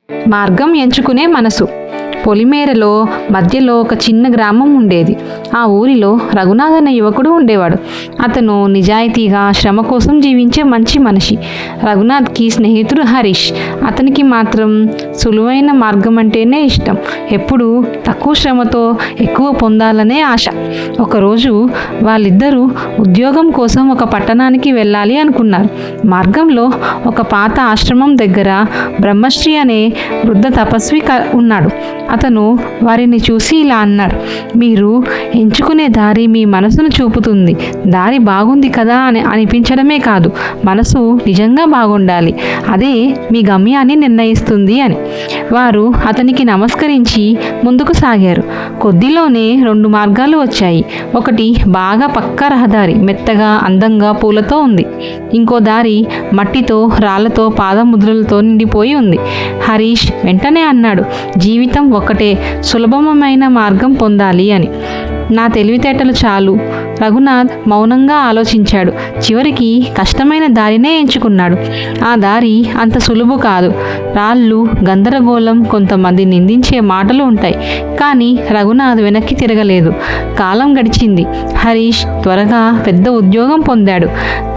మార్గం ఎంచుకునే మనసు. పొలిమేరలో మధ్యలో ఒక చిన్న గ్రామం ఉండేది. ఆ ఊరిలో రఘునాథ్ అనే యువకుడు ఉండేవాడు. అతను నిజాయితీగా శ్రమ కోసం జీవించే మంచి మనిషి. రఘునాథ్కి స్నేహితుడు హరీష్. అతనికి మాత్రం సులువైన మార్గం అంటేనే ఇష్టం. ఎప్పుడూ తక్కువ శ్రమతో ఎక్కువ పొందాలనే ఆశ. ఒకరోజు వాళ్ళిద్దరూ ఉద్యోగం కోసం ఒక పట్టణానికి వెళ్ళాలి అనుకున్నారు. మార్గంలో ఒక పాత ఆశ్రమం దగ్గర బ్రహ్మశ్రీ అనే వృద్ధ తపస్వి ఉన్నాడు. అతను వారిని చూసి ఇలా అన్నాడు, మీరు ఎంచుకునే దారి మీ మనసును చూపుతుంది. దారి బాగుంది కదా అని అనిపించడమే కాదు, మనసు నిజంగా బాగుండాలి. అదే మీ గమ్యాన్ని నిర్ణయిస్తుంది అని. వారు అతనికి నమస్కరించి ముందుకు సాగారు. కొద్దిలోనే 2 మార్గాలు వచ్చాయి. ఒకటి బాగా పక్కా రహదారి, మెత్తగా అందంగా పూలతో ఉంది. ఇంకో దారి మట్టితో రాళ్లతో పాదముద్రలతో నిండిపోయి ఉంది. హరీష్ వెంటనే అన్నాడు, జీవితం ఒక్కటే, సులభమైన మార్గం పొందాలి అని. నా తెలివితేటలు చాలు. రఘునాథ్ మౌనంగా ఆలోచించాడు. చివరికి కష్టమైన దారినే ఎంచుకున్నాడు. ఆ దారి అంత సులువు కాదు. రాళ్ళు, గందరగోళం, కొంతమంది నిందించే మాటలు ఉంటాయి. కానీ రఘునాథ్ వెనక్కి తిరగలేదు. కాలం గడిచింది. హరీష్ త్వరగా పెద్ద ఉద్యోగం పొందాడు.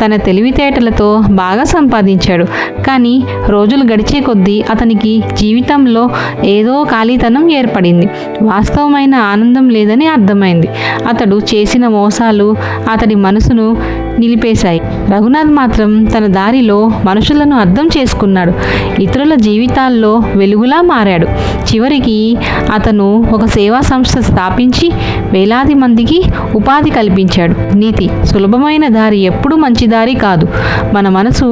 తన తెలివితేటలతో బాగా సంపాదించాడు. కానీ రోజులు గడిచే కొద్దీ అతనికి జీవితంలో ఏదో ఖాళీతనం ఏర్పడింది. వాస్తవమైన ఆనందం లేదని అర్థమైంది. అతడు చేసిన మోసాలు అతడి మనసును నిలిపేశాయి. రఘునాథ్ మాత్రం తన దారిలో మనుషులను అర్థం చేసుకున్నాడు. ఇతరుల జీవితాల్లో వెలుగులా మారాడు. చివరికి అతను ఒక సేవా సంస్థ స్థాపించి వేలాది మందికి ఉపాధి కల్పించాడు. నీతి: సులభమైన దారి ఎప్పుడూ మంచి దారి కాదు. మన మనసు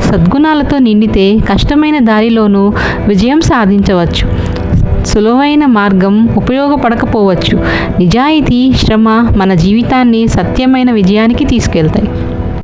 సద్గుణాలతో నిండితే కష్టమైన దారిలోనూ విజయం సాధించవచ్చు. సులువైన మార్గం ఉపయోగపడకపోవచ్చు. నిజాయితీ, శ్రమ మన జీవితాన్ని సత్యమైన విజయానికి తీసుకెళ్తాయి.